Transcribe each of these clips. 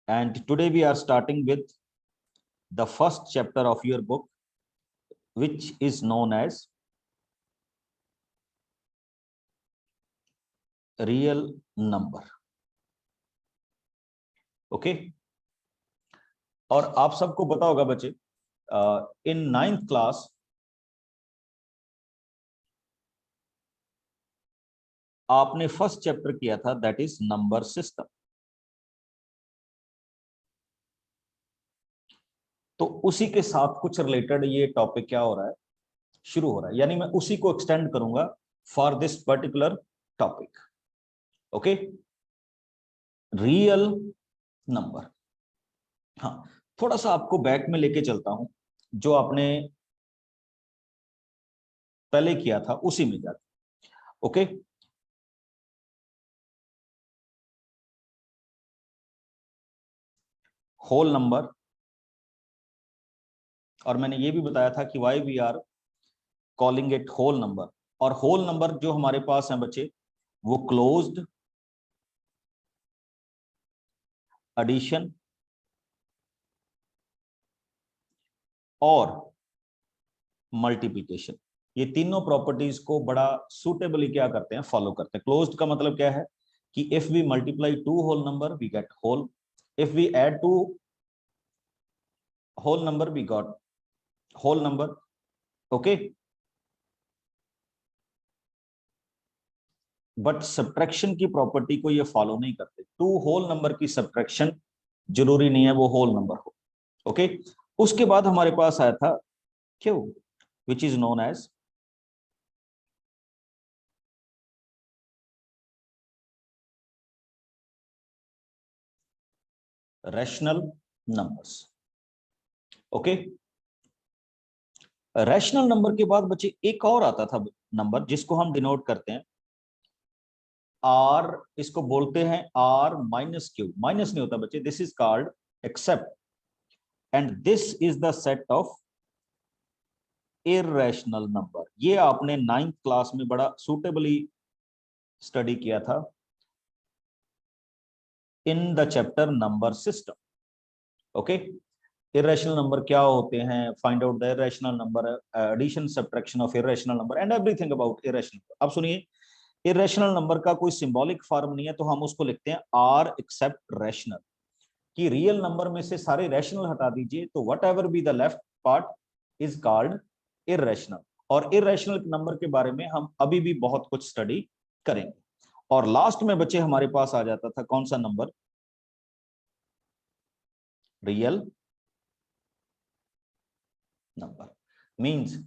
and today we are starting with the first chapter of your book, which is known as real number. Okay, और आप सबको पता होगा बच्चे, इन 9th class आपने फर्स्ट चैप्टर किया था, दैट इज नंबर सिस्टम। तो उसी के साथ कुछ रिलेटेड ये टॉपिक क्या हो रहा है, शुरू हो रहा है, यानी मैं उसी को एक्सटेंड करूंगा for this particular topic. Okay, real number. हाँ, थोड़ा सा आपको बैक में लेके चलता हूं, जो आपने पहले किया था उसी में जाके। ओके, होल नंबर, और मैंने ये भी बताया था कि why we are calling it whole number. और होल नंबर जो हमारे पास है बच्चे, वो क्लोज्ड, एडिशन और मल्टीप्लिकेशन, ये तीनों प्रॉपर्टीज को बड़ा सुटेबली क्या करते हैं, फॉलो करते हैं। क्लोज्ड का मतलब क्या है कि if we multiply two whole number we get whole, if we add two whole number we got whole number. Okay, but subtraction की प्रॉपर्टी को ये फॉलो नहीं करते। टू होल नंबर की सब्ट्रैक्शन जरूरी नहीं है वो होल नंबर हो। ओके, उसके बाद हमारे पास आया था Q, which is known as rational numbers. Okay, rational number के बाद बच्चे एक और आता था नंबर, जिसको हम डिनोट करते हैं आर, इसको बोलते हैं आर माइनस क्यू। माइनस नहीं होता बच्चे, this is called except, and this is the set of irrational number. ये आपने 9th क्लास में बड़ा सुटेबली स्टडी किया था in the chapter number system. Okay, irrational number क्या होते हैं, find out the irrational number, addition subtraction of irrational number and everything about irrational. अब सुनिए, इरेशनल नंबर का कोई सिंबॉलिक फॉर्म नहीं है, तो हम उसको लिखते हैं आर एक्सेप्ट रैशनल। कि रियल नंबर में से सारे रैशनल हटा दीजिए, तो what ever be the left part is called irrational. और इरेशनल नंबर के बारे में हम अभी भी बहुत कुछ स्टडी करेंगे। और लास्ट में बच्चे हमारे पास आ जाता था कौन सा number, real number. Means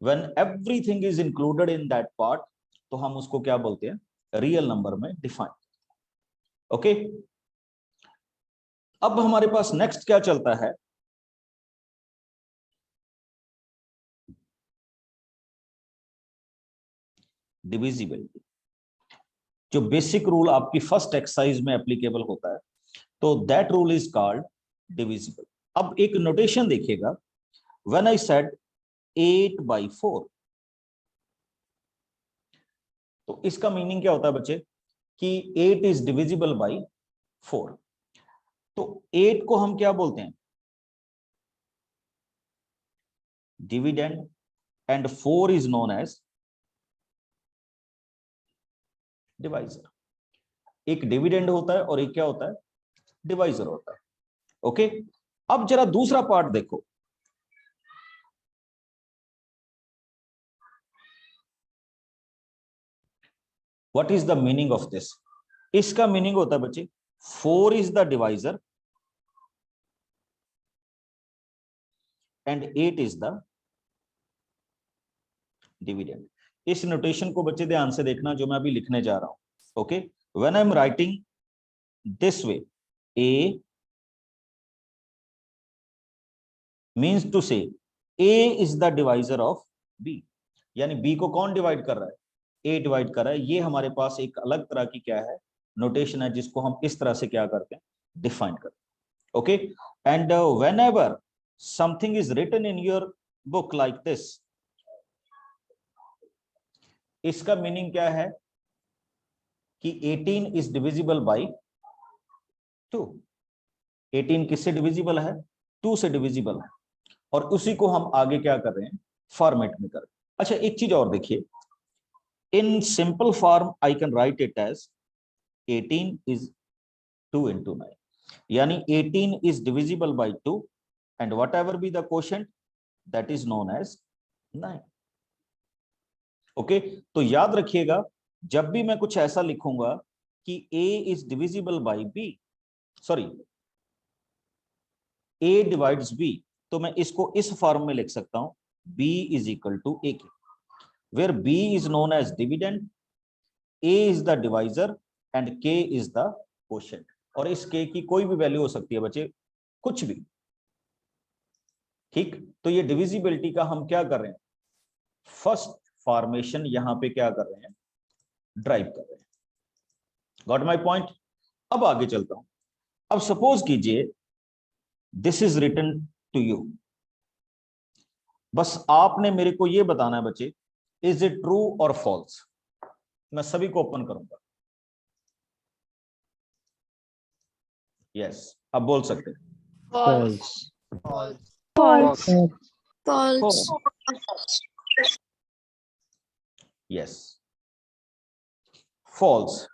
when everything is included in that part, तो हम उसको क्या बोलते हैं, रियल नंबर में डिफाइन। ओके, अब हमारे पास नेक्स्ट क्या चलता है, डिविजिबिलिटी। जो बेसिक रूल आपकी फर्स्ट एक्सरसाइज में एप्लीकेबल होता है, तो that rule is called divisible. अब एक नोटेशन देखिएगा, व्हेन आई सेड 8/4, तो इसका मीनिंग क्या होता है बच्चे कि 8 इज डिविजिबल बाई 4। तो 8 को हम क्या बोलते हैं, dividend, and 4 is known as divisor. एक डिविडेंड होता है और एक क्या होता है, डिवाइजर होता है। ओके, अब जरा दूसरा पार्ट देखो, what is the meaning of this. इसका मीनिंग होता है बच्चे 4 is the divisor and 8 is the dividend. इस नोटेशन को बच्चे ध्यान से देखना जो मैं अभी लिखने जा रहा हूं। Okay, when I am writing this way, A means to say A is the divisor of B, यानी बी को कौन डिवाइड कर रहा है, ए डिवाइड कर रहा है। ये हमारे पास एक अलग तरह की क्या है, नोटेशन है, जिसको हम इस तरह से क्या करते हैं, डिफाइन करते हैं। Okay, and whenever something is written in your book like this, इसका मीनिंग क्या है कि 18 इज डिविजिबल बाई 2। 18 किससे डिविजिबल है? 2 से डिविजिबल है, और उसी को हम आगे क्या कर रहे हैं? फॉर्मेट में कर रहे हैं। अच्छा, एक चीज और देखिए, in simple form I can write it as 18 is 2 into 9, यानी 18 is divisible by 2 and whatever be the quotient that is known as 9. Okay, तो याद रखिएगा, जब भी मैं कुछ ऐसा लिखूंगा कि a is divisible by b, sorry a divides b, तो मैं इसको इस फॉर्म में लिख सकता हूं, b is equal to a के, where b is known as dividend, a is the divisor and k is the quotient. और इस k की कोई भी वैल्यू हो सकती है बच्चे, कुछ भी, ठीक। तो ये डिविजिबिलिटी का हम क्या कर रहे हैं? फर्स्ट फॉर्मेशन यहां पे क्या कर रहे हैं? ड्राइव कर रहे हैं। Got my point? अब आगे चलता हूं। अब सपोज कीजिए this is written to you, बस आपने मेरे को ये बताना है बच्चे, इज इट ट्रू और फॉल्स। मैं सभी को ओपन करूंगा। यस, अब बोल सकते हैं। False. False. False. Yes, false.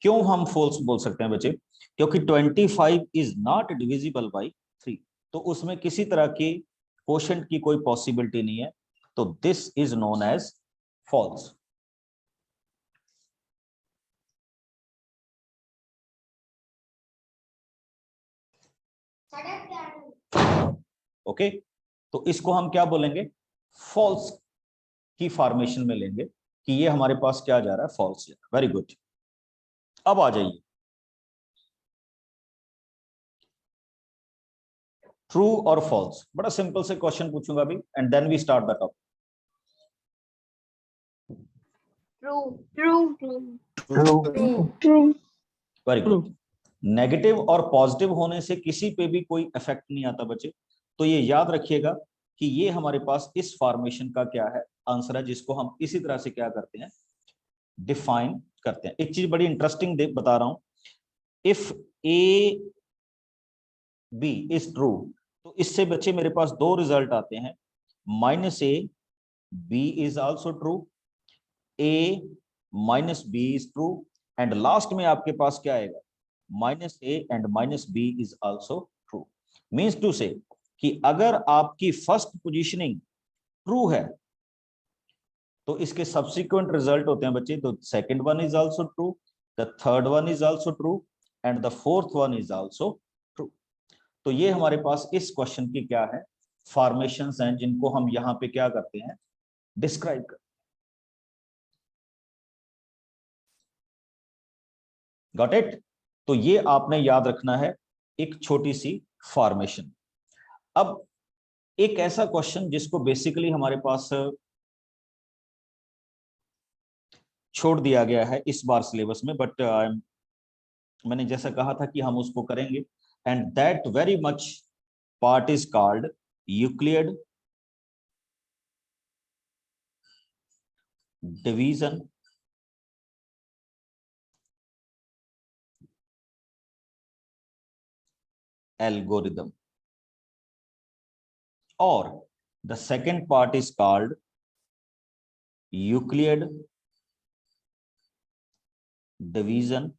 क्यों हम फॉल्स बोल सकते हैं बच्चे? क्योंकि 25 इज नॉट डिविजिबल बाई 3, तो उसमें किसी तरह की क्वोशंट की कोई पॉसिबिलिटी नहीं है, तो this is known as false. Okay, तो इसको हम क्या बोलेंगे? फॉल्स की फॉर्मेशन में लेंगे कि ये हमारे पास क्या जा रहा है? फॉल्स जा रहा है। Very good. अब आ जाइए, ट्रू और फॉल्स। बड़ा सिंपल से क्वेश्चन पूछूंगा अभी, and then we start the topic. True. Very good. Negative और पॉजिटिव होने से किसी पे भी कोई इफेक्ट नहीं आता बच्चे, तो ये याद रखिएगा कि ये हमारे पास इस फॉर्मेशन का क्या है? आंसर है, जिसको हम इसी तरह से क्या करते हैं? डिफाइन करते हैं। एक चीज बड़ी इंटरेस्टिंग बता रहा हूं, if a b is true, तो इससे बच्चे मेरे पास दो रिजल्ट आते हैं, minus a b is also true, a minus b is true, and last में आपके पास क्या आएगा? Minus a and minus b is also true. Means to say कि अगर आपकी फर्स्ट पोजीशनिंग ट्रू है तो इसके सब्सिक्वेंट रिजल्ट होते हैं बच्चे, तो second one is also true, the third one is also true, and the fourth one is also true. तो ये हमारे पास इस क्वेश्चन की क्या है? फॉर्मेशंस हैं, जिनको हम यहां पे क्या करते हैं? डिस्क्राइब करते हैं। Got it? तो ये आपने याद रखना है, एक छोटी सी फॉर्मेशन। अब एक ऐसा क्वेश्चन जिसको बेसिकली हमारे पास छोड़ दिया गया है इस बार सिलेबस में, बट मैंने जैसा कहा था कि हम उसको करेंगे, and that very much part is called Euclid division algorithm, और the second part is called Euclid division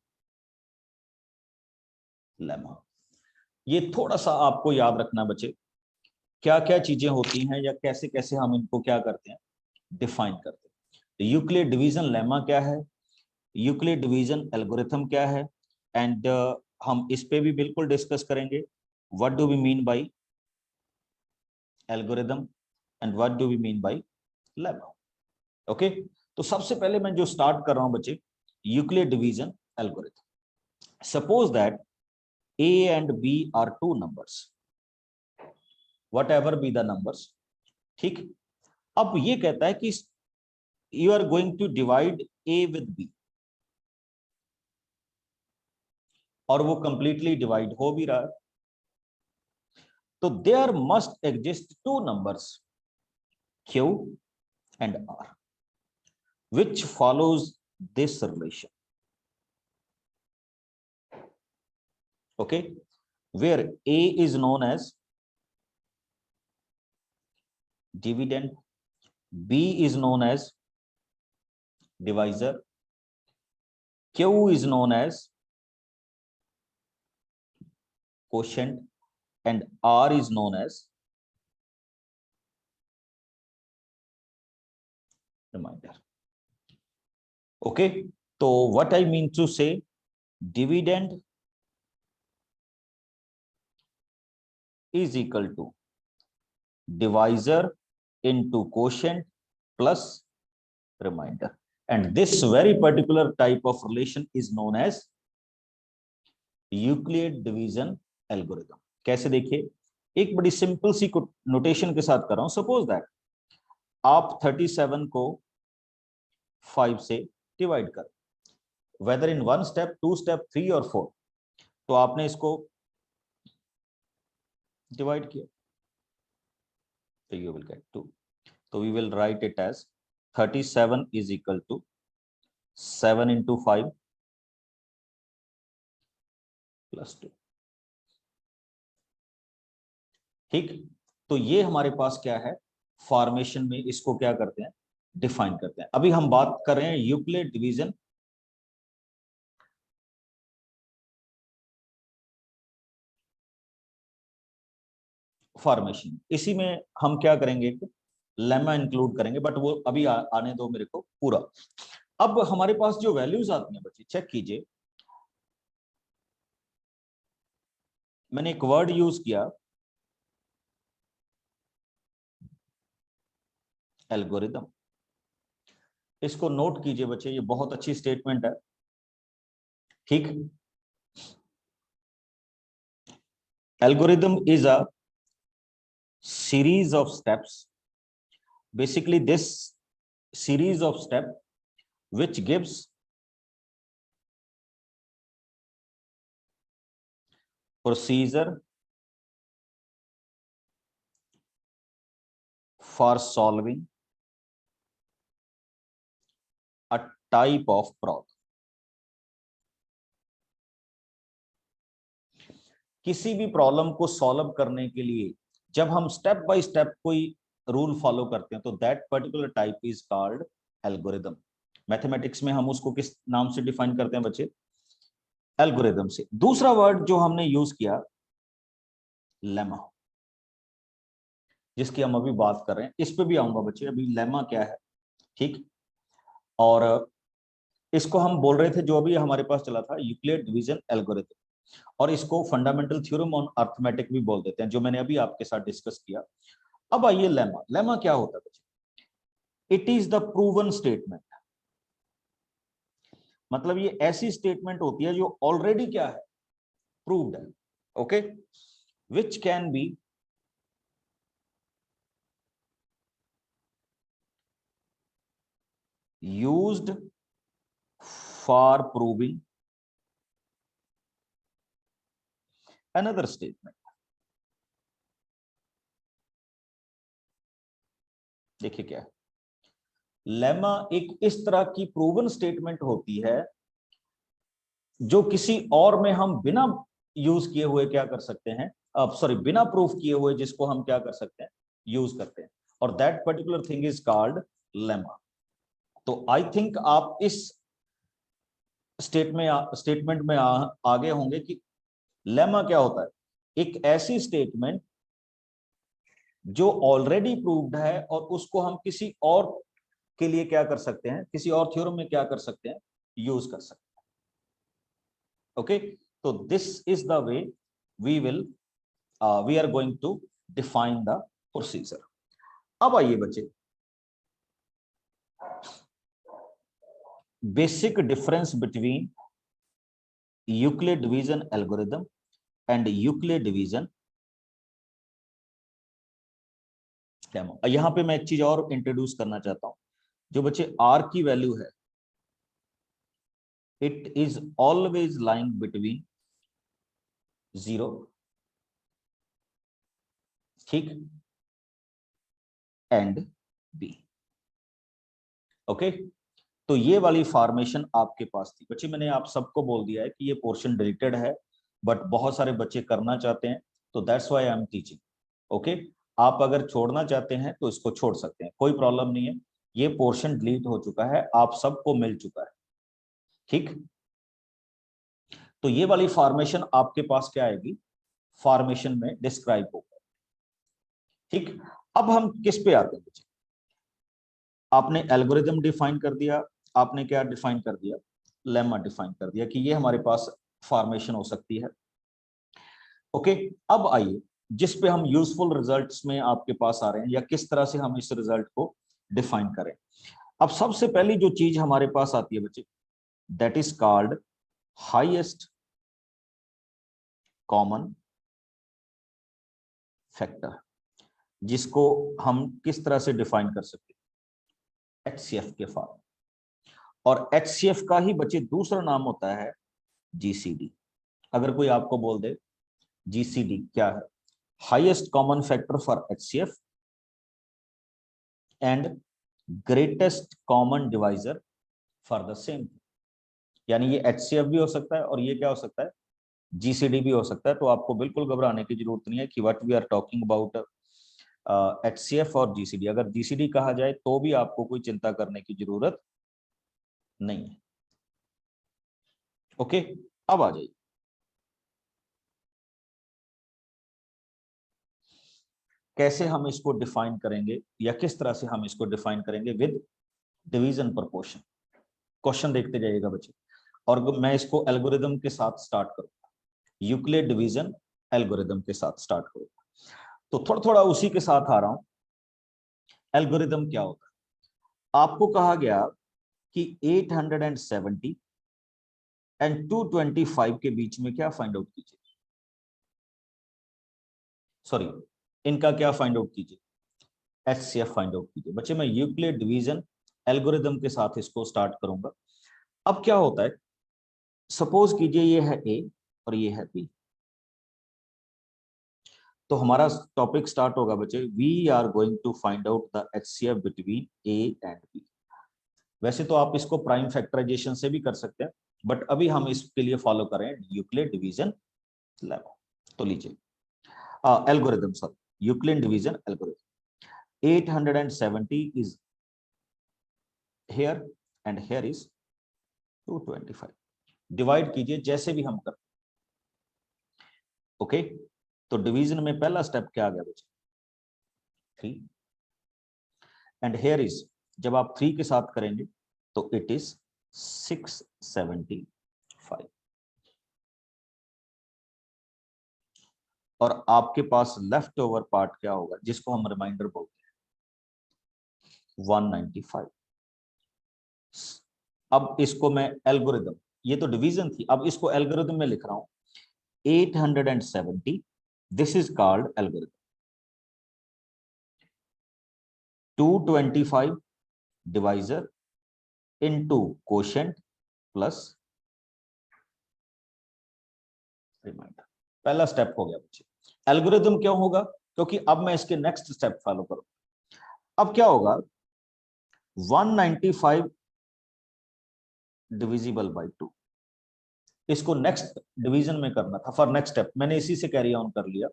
lemma. ये थोड़ा सा आपको याद रखना बच्चे, क्या क्या चीजें होती हैं या कैसे कैसे हम इनको क्या करते हैं? डिफाइन करते हैं। यूक्लिड डिवीजन लेमा क्या है, यूक्लिड डिवीजन एल्गोरिथम क्या है, एंड हम इस पे भी बिल्कुल डिस्कस करेंगे, what do we mean by algorithm and what do we mean by lemma. Okay, तो सबसे पहले मैं जो स्टार्ट कर रहा हूं बच्चे, Euclid division algorithm. Suppose that a and b are two numbers, whatever be the numbers, ठीक। अब ये कहता है कि you are going to divide a with b, और वो कंप्लीटली डिवाइड हो भी रहा है, तो there must exist two numbers q and r which follows this relation. Okay, where A is known as dividend, B is known as divisor, Q is known as quotient, and R is known as remainder. Okay, so what I mean to say, dividend is equal to divisor into quotient plus remainder, and this very particular type of relation is known as Euclid division algorithm. कैसे देखिए, एक बड़ी simple सी notation के साथ कर रहा हूं। Suppose that आप 37 को 5 से डिवाइड कर, वेदर इन 1 स्टेप, 2 स्टेप, 3 और 4, तो आपने इसको डिवाइड किया तो यू विल गेट 2। तो we will write it as 37 is equal to 7 into 5 plus 2। ठीक, तो ये हमारे पास क्या है, फॉर्मेशन में इसको क्या करते हैं, डिफाइन करते हैं। अभी हम बात कर रहे हैं यूक्लिड डिवीजन फॉर्मेशन। इसी में हम क्या करेंगे, लेमा इंक्लूड करेंगे, बट वो अभी आने दो मेरे को पूरा। अब हमारे पास जो वैल्यूज आती हैं बच्चे, चेक कीजिए, मैंने एक वर्ड यूज किया एल्गोरिदम। इसको नोट कीजिए बच्चे, ये बहुत अच्छी स्टेटमेंट है। ठीक, algorithm is a series of steps, basically this series of steps which gives procedure for solving a type of problem। किसी भी प्रॉब्लम को सॉल्व करने के लिए जब हम स्टेप बाय स्टेप कोई रूल फॉलो करते हैं तो that particular type is called algorithm. Mathematics में हम उसको किस नाम से डिफाइन करते हैं बच्चे, एल्गोरिदम से। दूसरा वर्ड जो हमने यूज किया लेमा, जिसकी हम अभी बात कर रहे हैं, इस पे भी आऊंगा बच्चे। अभी लेमा क्या है, ठीक, और इसको हम बोल रहे थे, जो अभी हमारे पास चला था, यूक्लिड डिवीजन एल्गोरिथम, और इसको फंडामेंटल थ्योरम ऑन अर्थमेटिक भी बोल देते हैं, जो मैंने अभी आपके साथ डिस्कस किया। अब आइए लेमा। लेमा क्या होता है बच्चे, it is the proven statement, मतलब ये ऐसी स्टेटमेंट होती है जो ऑलरेडी क्या है, प्रूव्ड है। Okay, which can be used for proving another statement। देखिए क्या है, लेमा एक इस तरह की प्रूवन स्टेटमेंट होती है जो किसी और में हम बिना यूज किए हुए क्या कर सकते हैं, सॉरी बिना प्रूफ किए हुए, जिसको हम क्या कर सकते हैं, यूज करते हैं, और that particular thing is called lemma. तो आई थिंक आप इस स्टेटमेंट में आगे होंगे कि लेमा क्या होता है, एक ऐसी स्टेटमेंट जो ऑलरेडी प्रूव्ड है और उसको हम किसी और के लिए क्या कर सकते हैं, किसी और थ्योरम में क्या कर सकते हैं, यूज कर सकते हैं। ओके, तो this is the way we are going to define the procedure. अब आइए बच्चे, basic difference between Euclid division algorithm and Euclid division demo. यहां पे मैं एक चीज और इंट्रोड्यूस करना चाहता हूं, जो बच्चे आर की वैल्यू है, it is always lying between 0, ठीक, एंड बी। ओके, तो ये वाली फॉर्मेशन आपके पास थी बच्चे। मैंने आप सबको बोल दिया है कि ये पोर्शन डिलीटेड है, बट बहुत सारे बच्चे करना चाहते हैं, तो that's why I am teaching. Okay, आप अगर छोड़ना चाहते हैं तो इसको छोड़ सकते हैं, कोई प्रॉब्लम नहीं है। ये पोर्शन डिलीट हो चुका है, आप सबको मिल चुका है, ठीक। तो ये वाली फॉर्मेशन आपके पास क्या आएगी, फॉर्मेशन में डिस्क्राइब होगा, ठीक। अब हम किस पे आते हैं बच्चे, आपने एल्गोरिथम डिफाइन कर दिया, आपने क्या डिफाइन कर दिया, लेमा डिफाइन कर दिया कि ये हमारे पास फॉर्मेशन हो सकती है। ओके, अब आइए जिस पे हम यूजफुल रिजल्ट्स में आपके पास आ रहे हैं, या किस तरह से हम इस रिजल्ट को डिफाइन करें। अब सबसे पहली जो चीज हमारे पास आती है बच्चे, that is called highest common factor, जिसको हम किस तरह से डिफाइन कर सकते हैं, एचसीएफ के फॉर्म। और एचसीएफ का ही बच्चे दूसरा नाम होता है जीसीडी। अगर कोई आपको बोल दे जीसीडी क्या है, highest common factor for HCF and greatest common divisor for the same, यानी ये एचसीएफ भी हो सकता है और ये क्या हो सकता है, जीसीडी भी हो सकता है। तो आपको बिल्कुल घबराने की जरूरत नहीं है कि what we are talking about HCF और जीसीडी। अगर जीसीडी कहा जाए तो भी आपको कोई चिंता करने की जरूरत नहीं है। ओके, अब आ जाइए, कैसे हम इसको डिफाइन करेंगे, या किस तरह से हम इसको डिफाइन करेंगे विद डिवीजन प्रोपोर्शन। क्वेश्चन देखते जाइएगा बच्चे, और मैं इसको एल्गोरिदम के साथ स्टार्ट करूंगा, यूक्लिड डिवीजन एल्गोरिदम के साथ स्टार्ट करूंगा। तो थोड़ा थोड़ा उसी के साथ आ रहा हूं। एल्गोरिदम क्या होता है, आपको कहा गया कि 870 एंड 225 के बीच में क्या फाइंड आउट कीजिए, सॉरी इनका क्या फाइंड आउट कीजिए, एचसीएफ फाइंड आउट कीजिए। बच्चे मैं यूक्लिड डिवीजन एल्गोरिदम के साथ इसको स्टार्ट करूंगा। अब क्या होता है, सपोज कीजिए ये है ए और ये है बी, तो हमारा टॉपिक स्टार्ट होगा बच्चे, we are going to find out the HCF between a and b. वैसे तो आप इसको प्राइम फैक्टराइजेशन से भी कर सकते हैं, बट अभी हम इसके लिए फॉलो करें यूक्लिड डिवीजन लेमा। तो लीजिए algorithm, sorry Euclid division algorithm. 870 is here and here is 225, divide कीजिए जैसे भी हम कर। ओके, तो डिवीजन में पहला स्टेप क्या आ गया बच्चे, 3, एंड हेयर इज, जब आप 3 के साथ करेंगे तो इट इज 675, और आपके पास लेफ्ट ओवर पार्ट क्या होगा, जिसको हम रिमाइंडर बोलते हैं, 195। अब इसको मैं एल्गोरिदम, ये तो डिवीजन थी, अब इसको एल्गोरिदम में लिख रहा हूं, 870, this is called algorithm. 225 divisor into quotient plus remainder, पहला स्टेप हो गया बच्चे। एल्गोरिदम क्यों होगा, क्योंकि अब मैं इसके नेक्स्ट स्टेप फॉलो करूंगा। अब क्या होगा, 195 डिविजिबल बाय 2, इसको नेक्स्ट डिवीजन में करना था फॉर नेक्स्ट स्टेप, मैंने इसी से कैरी ऑन कर लिया।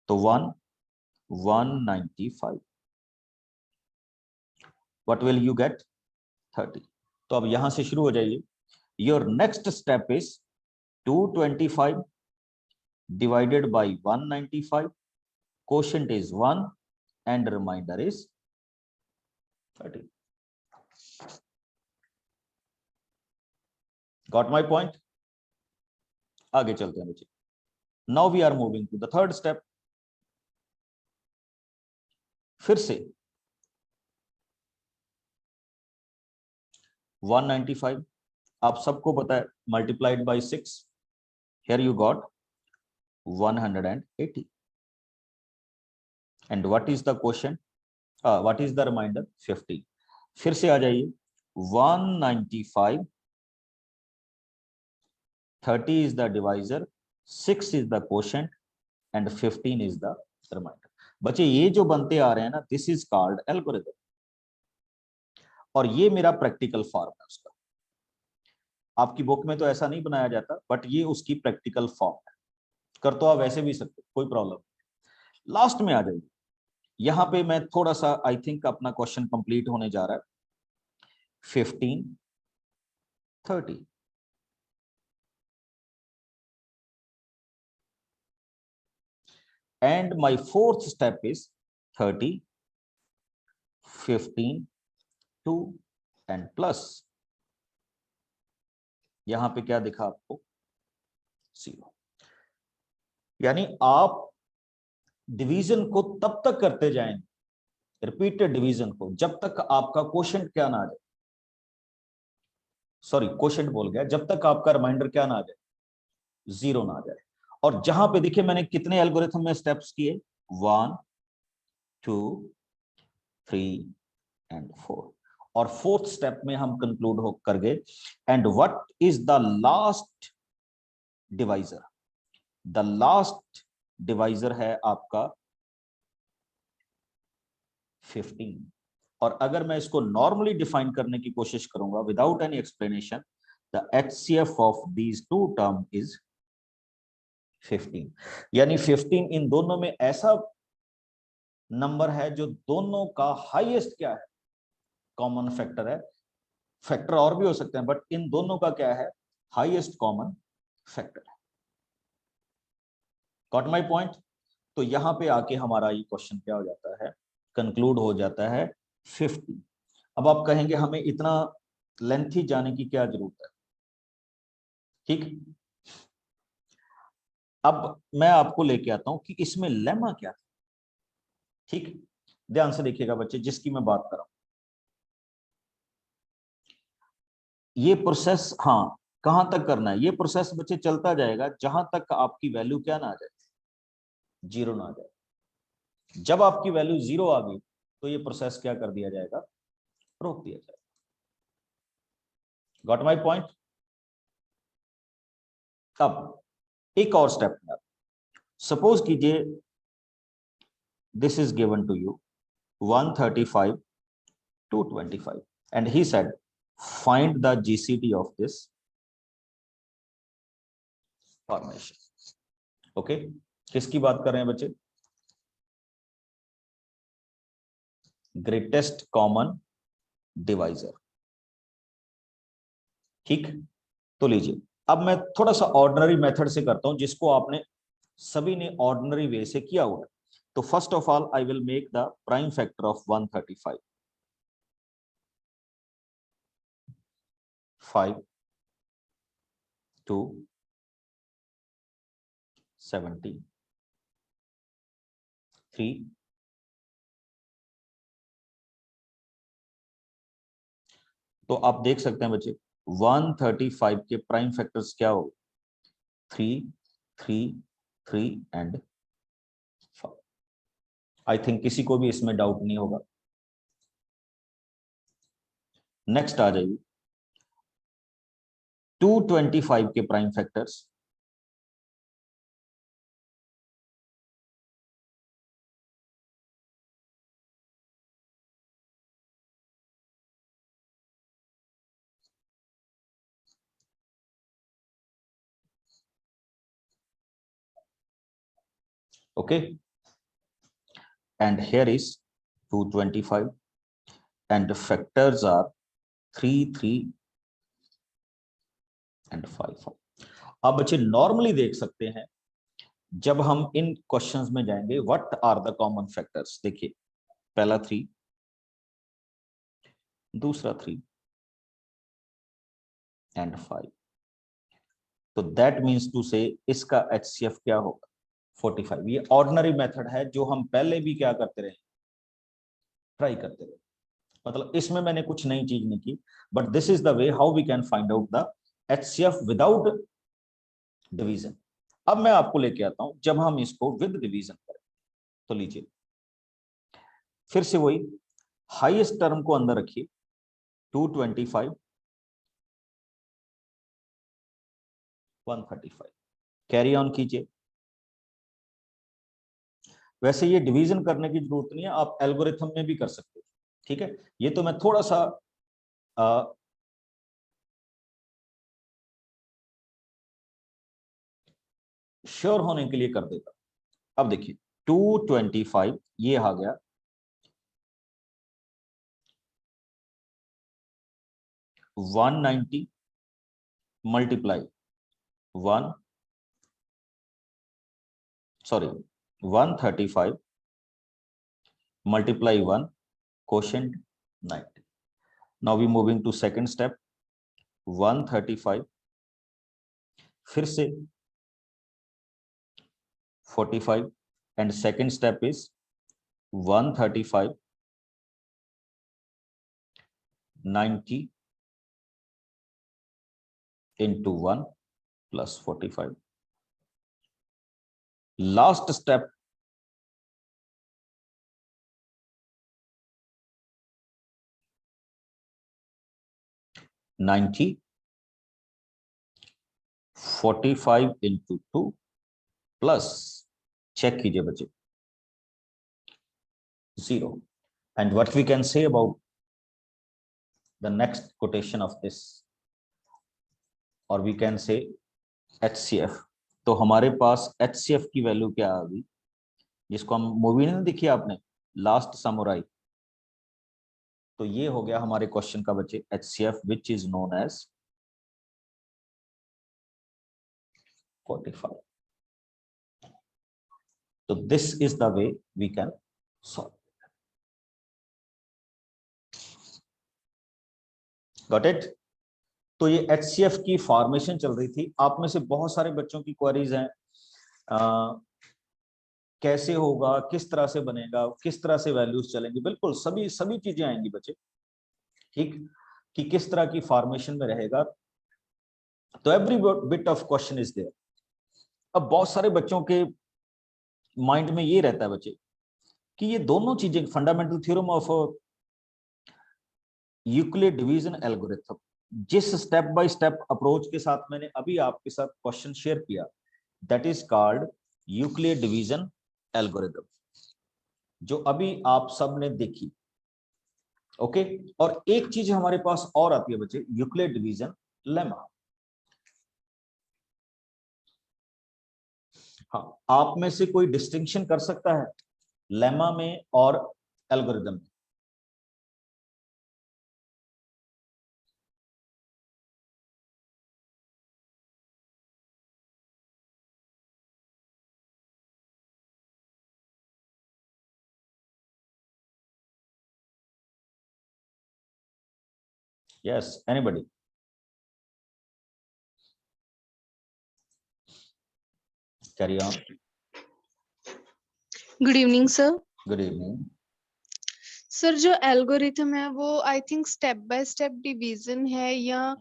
तो 195, व्हाट विल यू गेट, 30। तो अब यहां से शुरू हो जाइए, your next step is 225 divided by 195, quotient is 1 and remainder is 30. Got my point? आगे चलते हैं बच्चे। Now we are moving to the third step. फिर से 195 आप सबको पता है, multiplied by 6, here you got 180, and what is the quotient, what is the remainder, 50। फिर से आ जाइए, 195, 30 is the divisor, 6 is the quotient and 15 is the remainder। बच्चे ये जो बनते आ रहे हैं ना, दिस इज कॉल्ड एल्गोरिथम, और ये मेरा प्रैक्टिकल फॉर्म है उसका। आपकी बुक में तो ऐसा नहीं बनाया जाता, बट ये उसकी प्रैक्टिकल फॉर्म है। कर तो आप वैसे भी सकते, कोई प्रॉब्लम। लास्ट में आ जाइए, यहां पे मैं थोड़ा सा आई थिंक अपना क्वेश्चन कंप्लीट होने जा रहा है। 15, 30, and my fourth step is 30, 15, 2 and plus, यहां पे क्या दिखा आपको, 0। यानी आप डिवीजन को तब तक करते जाएंगे, रिपीटेड डिवीजन को, जब तक आपका क्वोशंट क्या ना आ जाए, सॉरी क्वोशंट बोल गया, जब तक आपका रिमाइंडर क्या ना आ जाए, 0 ना आ जाए। और जहां पे देखिए मैंने कितने एल्गोरिथम में स्टेप्स किए, 1, 2, 3 एंड 4, और फोर्थ स्टेप में हम कंक्लूड हो कर गए। And what is the last divisor, the last divisor है आपका 15। और अगर मैं इसको नॉर्मली डिफाइन करने की कोशिश करूंगा without any explanation, the HCF of these two term is 15। यानी 15 इन दोनों में ऐसा नंबर है जो दोनों का हाईएस्ट क्या है, कॉमन फैक्टर है। फैक्टर और भी हो सकते हैं, बट इन दोनों का क्या है, हाईएस्ट कॉमन फैक्टर है। Got my point. तो यहां पे आके हमारा ये क्वेश्चन क्या हो जाता है, कंक्लूड हो जाता है 50। अब आप कहेंगे हमें इतना लेंथी जाने की क्या जरूरत है, ठीक। अब मैं आपको लेके आता हूं कि इसमें लेमा क्या है, ठीक। ध्यान से देखिएगा बच्चे, जिसकी मैं बात कर रहा हूं, ये प्रोसेस, हाँ कहां तक करना है, ये प्रोसेस बच्चे चलता जाएगा जहां तक आपकी वैल्यू क्या ना आ जाए, 0 ना आ जाए। जब आपकी वैल्यू 0 आ गई तो ये प्रोसेस क्या कर दिया जाएगा, रोक दिया जाएगा। Got my point. अब एक और स्टेप में, सपोज कीजिए this is given to you 135 225 and he said find the GCD of this formation। Okay, किसकी बात कर रहे हैं बच्चे, ग्रेटेस्ट कॉमन डिवाइजर, ठीक। तो लीजिए, अब मैं थोड़ा सा ऑर्डिनरी मेथड से करता हूं, जिसको आपने सभी ने ऑर्डिनरी वे से किया हुआ। तो first of all I will make the prime factor of 135, 5, 2, 70, 3, तो आप देख सकते हैं बच्चे 135 के प्राइम फैक्टर्स क्या हो, 3, 3, 3 एंड 5। आई थिंक किसी को भी इसमें डाउट नहीं होगा। नेक्स्ट आ जाइए, 225 के prime factors, okay, and here is 225 and factors are 3, 3 and 5। आप बच्चे नॉर्मली देख सकते हैं जब हम इन क्वेश्चंस में जाएंगे, what are the common factors, देखिए पहला 3, दूसरा 3 एंड 5। तो दैट मीन्स टू से इसका HCF क्या होगा, 45। ये ऑर्डिनरी मेथड है जो हम पहले भी क्या करते रहे, ट्राई करते रहे। मतलब इसमें मैंने कुछ नई चीज नहीं की, but this is the way how we can find out the HCF without division. अब मैं आपको लेके आता हूं जब हम इसको विद डिवीजन करें। तो लीजिए फिर से वही हाईएस्ट टर्म को अंदर रखिए, 225, 135, कैरी ऑन कीजिए। वैसे ये डिवीजन करने की जरूरत नहीं है, आप एल्गोरिथम में भी कर सकते हो, ठीक है। ये तो मैं थोड़ा सा श्योर होने के लिए कर देता। अब देखिए 225 ये आ गया, 190 multiply 135 multiply 1 quotient 90. Now we moving to second step, 135 फिर से 45 and second step is 135 90 into 1 plus 45. Last step, $90 45 into 2 plus, check कीजिए बच्चे, 0. And what we can say about the next quotation of this, or we can say HCF. तो हमारे पास HCF की value क्या आ गई, जिसको हम मूवी नहीं देखी आपने, लास्ट समुराई, तो ये हो गया हमारे क्वेश्चन का बच्चे HCF, which is known as 45. So this is the way we can solve. Got it? तो ये HCF की फॉर्मेशन चल रही थी। आप में से बहुत सारे बच्चों की क्वेरीज हैं, कैसे होगा, किस तरह से बनेगा, किस तरह से वैल्यूज चलेंगी। बिल्कुल सभी चीजें आएंगी बच्चे, ठीक, कि किस तरह की फॉर्मेशन में रहेगा। तो every bit of question is there. अब बहुत सारे बच्चों के माइंड में ये रहता है बच्चे कि ये दोनों चीजें, fundamental theorem of Euclid division algorithm, जिस स्टेप बाय स्टेप अप्रोच के साथ मैंने अभी आपके साथ क्वेश्चन शेयर किया, that is called Euclid division algorithm, जो अभी आप सब ने देखी। ओके, और एक चीज हमारे पास और आती है बच्चे, यूक्लिड डिवीजन लेमा। हाँ, आप में से कोई डिस्टिंक्शन कर सकता है लेमा में और एल्गोरिथम में? Yes, anybody? Carry on. Good evening, sir. Good evening. Sir जो एल्गोरिथम है वो I think step by step division है, या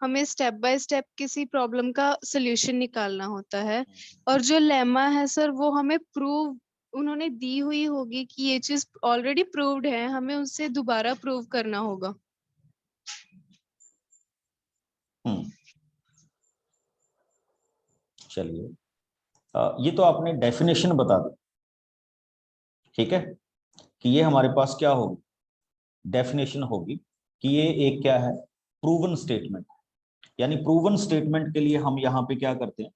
हमें स्टेप बाय स्टेप किसी प्रॉब्लम का सॉल्यूशन निकालना होता है? और जो लेमा है सर, वो हमें प्रूव उन्होंने दी हुई होगी कि ये चीज ऑलरेडी प्रूव्ड है, हमें उससे दोबारा प्रूव करना होगा। चलिए, ये तो आपने डेफिनेशन बता दी, ठीक है, कि ये हमारे पास क्या होगी, डेफिनेशन होगी कि ये एक क्या है, प्रूवन स्टेटमेंट। यानी प्रूवन स्टेटमेंट के लिए हम यहाँ पे क्या करते हैं,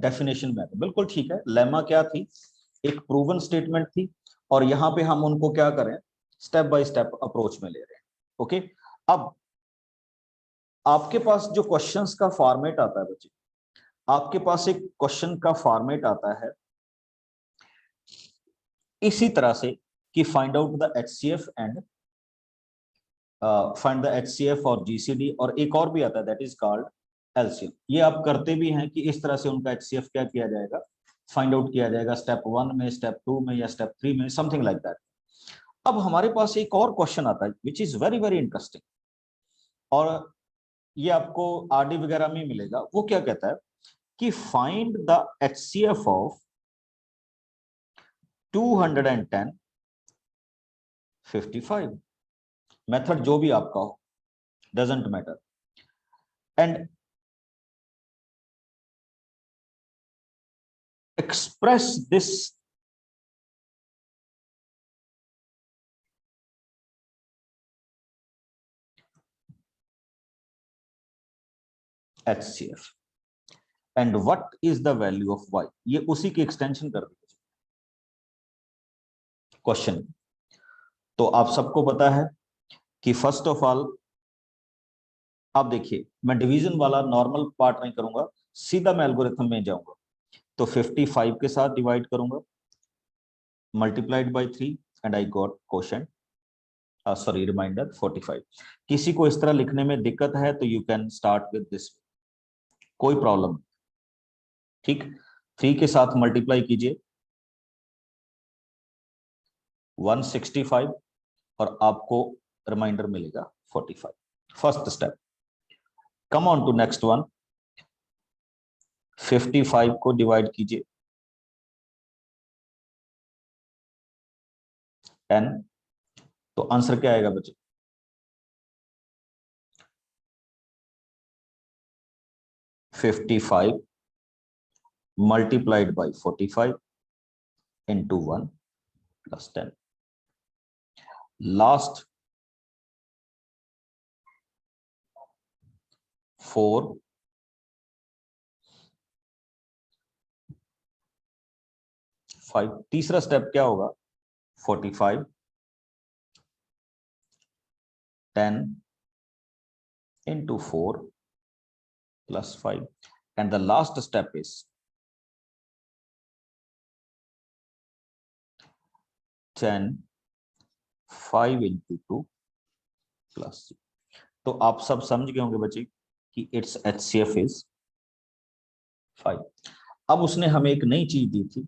डेफिनेशन में। बिल्कुल ठीक है, लेमा क्या थी, एक प्रूवन स्टेटमेंट थी, और यहाँ पे हम उनको क्या करें, स्टेप बाय स्टेप अप्रोच में ले रहे हैं। ओके, अब आपके पास जो क्वेश्चंस का फॉर्मेट आता है बच्चे, आपके पास एक क्वेश्चन का फॉर्मेट आता है इसी तरह से कि find out the HCF and find the HCF और GCD, और एक और भी आता है दैट इज कॉल्ड LCM। ये आप करते भी हैं कि इस तरह से उनका HCF क्या किया जाएगा, फाइंड आउट किया जाएगा, स्टेप 1 में, स्टेप 2 में, या स्टेप 3 में, समथिंग लाइक दैट। अब हमारे पास एक और क्वेश्चन आता है which is very very interesting, और ये आपको RD वगैरह में मिलेगा। वो क्या कहता है कि find the HCF of 210 55, method जो भी आपका हो, doesn't matter, and express this HCF, and what is the value of y, ये उसी की एक्सटेंशन कर दी क्वेश्चन। तो आप सबको पता है कि फर्स्ट ऑफ ऑल आप देखिए, मैं डिवीजन वाला नॉर्मल पार्ट नहीं करूंगा, सीधा मैं एल्गोरिथम में जाऊंगा। तो 55 के साथ डिवाइड करूंगा, multiplied by 3 and I got quotient, sorry remainder 45। किसी को इस तरह लिखने में दिक्कत है तो you can start with this, कोई प्रॉब्लम नहीं, ठीक। 3 के साथ मल्टीप्लाई कीजिए 165 और आपको रिमाइंडर मिलेगा 45। First step. Come on to next one, 55 को डिवाइड कीजिए 10, तो आंसर क्या आएगा बच्चे? 55 multiplied by 45 into 1 plus 10. Last 4 5, तीसरा स्टेप क्या होगा? 45 10 into 4 plus 5, and the last step is 10 5 into 2 plus 6. तो आप सब समझ गए होंगे बच्चे कि इट्स HCF इज 5। अब उसने हमें एक नई चीज दी थी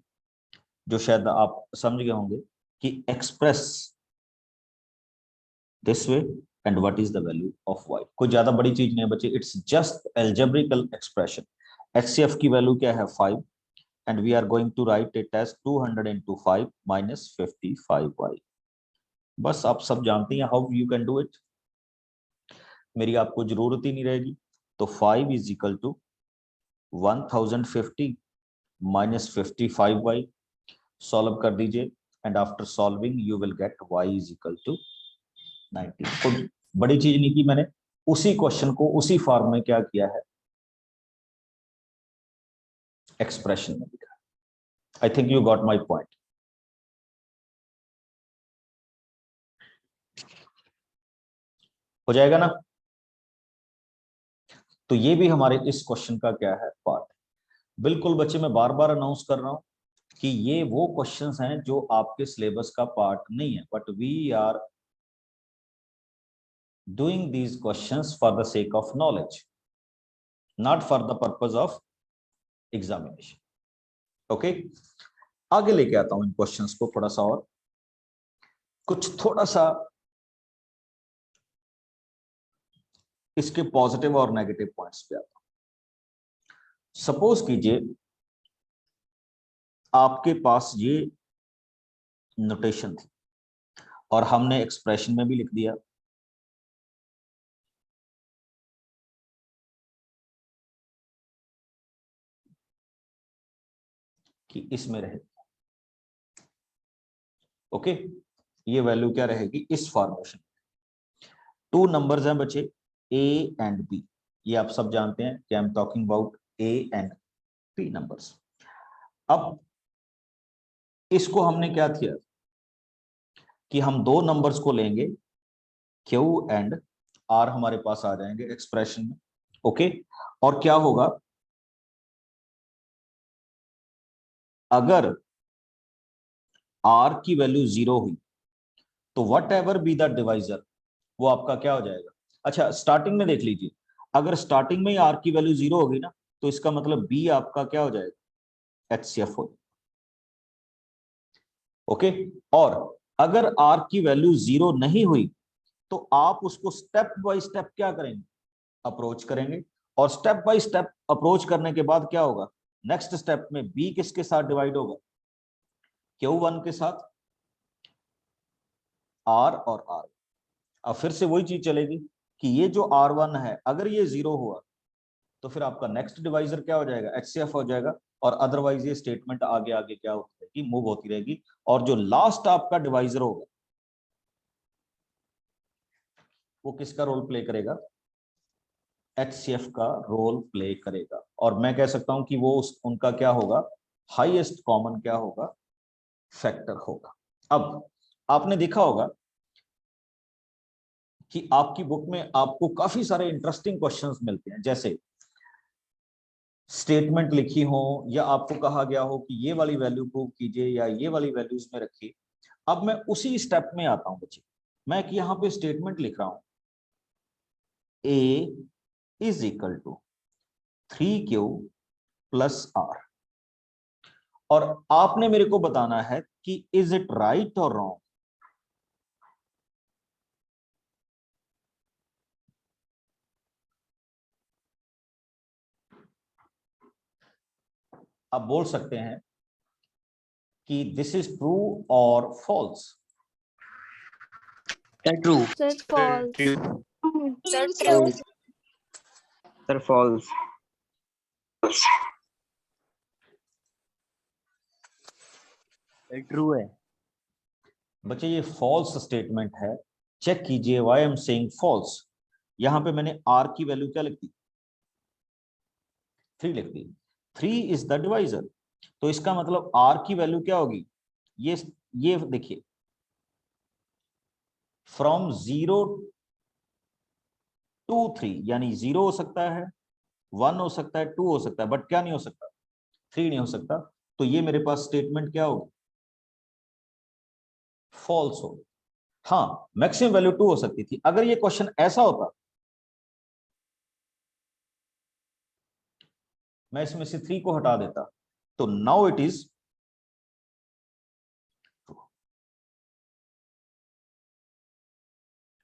जो शायद आप समझ गए होंगे कि express this way and what is the value of y। कोई ज्यादा बड़ी चीज नहीं है बच्चे, it's just algebraical expression. HCF की वैल्यू क्या है? 5, and we are going to write it as 200 into 5 minus 55y। बस आप सब जानते हैं how you can do it, मेरी आपको जरूरत ही नहीं रहेगी। तो 5 is equal to 1050 minus 55y, solve कर दीजिए and after solving you will get y is equal to 90। कोई बड़ी चीज नहीं की मैंने, उसी क्वेश्चन को उसी फॉर्म में क्या किया है, एक्सप्रेशन में लिखा। I think you got my point. हो जाएगा ना? तो ये भी हमारे इस क्वेश्चन का क्या है, पार्ट। बिल्कुल बच्चे, मैं बार बार अनाउंस कर रहा हूं कि ये वो क्वेश्चंस हैं जो आपके सिलेबस का पार्ट नहीं है, but we are doing these questions for the sake of knowledge, not for the purpose of examination. Okay, आगे लेके आता हूं इन क्वेश्चंस को थोड़ा सा, और कुछ थोड़ा सा इसके पॉजिटिव और नेगेटिव पॉइंट्स पे आता हूं। सपोज कीजिए आपके पास ये नोटेशन थी और हमने एक्सप्रेशन में भी लिख दिया कि इसमें रहे। ओके, ये वैल्यू क्या रहेगी इस फॉर्मेशन में। 2 नंबर्स हैं बच्चे, A एंड B, ये आप सब जानते हैं कि I am talking about A and B numbers. अब इसको हमने क्या किया कि हम 2 नंबर्स को लेंगे, Q एंड R हमारे पास आ जाएंगे एक्सप्रेशन में। ओके, और क्या होगा अगर R की वैल्यू 0 हुई तो what ever be the divisor, वो आपका क्या हो जाएगा? अच्छा, स्टार्टिंग में देख लीजिए, अगर स्टार्टिंग में ही R की वैल्यू 0 होगी ना, तो इसका मतलब B आपका क्या हो जाएगा? HCF हो। ओके, और अगर R की वैल्यू 0 नहीं हुई तो आप उसको स्टेप बाय स्टेप क्या करेंगे? अप्रोच करेंगे, और स्टेप बाय स्टेप अप्रोच करने के बाद क्या होगा? नेक्स्ट स्टेप में B किसके साथ डिवाइड होगा? Q1 के साथ, R और R। अब फिर से वही चीज चलेगी कि ये जो R1 है अगर ये 0 हुआ तो फिर आपका नेक्स्ट डिवाइजर क्या हो जाएगा? HCF हो जाएगा, और अदरवाइज ये स्टेटमेंट आगे आगे क्या होती रहेगी? मूव होती रहेगी, और जो लास्ट आपका डिवाइजर होगा वो किसका रोल प्ले करेगा? HCF का रोल प्ले करेगा, और मैं कह सकता हूं कि वो उनका क्या होगा, हाईएस्ट कॉमन क्या होगा, फैक्टर होगा। अब आपने देखा होगा कि आपकी बुक में आपको काफी सारे इंटरेस्टिंग क्वेश्चंस मिलते हैं, जैसे स्टेटमेंट लिखी हो या आपको कहा गया हो कि ये वाली वैल्यू प्रूव कीजिए या ये वाली वैल्यूज में रखिए। अब मैं उसी स्टेप में आता हूं बच्चे, मैं एक यहां पे स्टेटमेंट लिख रहा हूं, A is equal to 3Q plus R, और आपने मेरे को बताना है कि इज इट राइट और रॉन्ग। आप बोल सकते हैं कि दिस इज ट्रू और false. True. Sir, false. Sir, True. true. Sir, false. True है। बच्चे ये फॉल्स स्टेटमेंट है, चेक कीजिए why I am saying false. यहां पे मैंने R की वैल्यू क्या लिख दी, 3 लिख दी, 3 इज द डिवाइजर, तो इसका मतलब R की वैल्यू क्या होगी, ये देखिए, फ्रॉम 0 to 3, यानी 0 हो सकता है, 1 हो सकता है, 2 हो सकता है, बट क्या नहीं हो सकता, 3 नहीं हो सकता। तो ये मेरे पास स्टेटमेंट क्या होगी, फॉल्स हो। हाँ, मैक्सिमम वैल्यू 2 हो सकती थी। अगर ये क्वेश्चन ऐसा होता, मैं इसमें से 3 को हटा देता, तो नाउ इट इज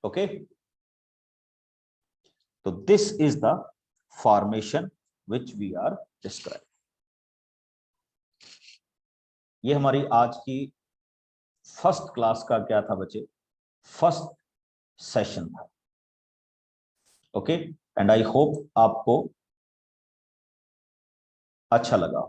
ओके। तो this is the formation which we are describe. ये हमारी आज की फर्स्ट क्लास का क्या था बच्चे, फर्स्ट सेशन था। ओके, एंड आई होप आपको अच्छा लगा।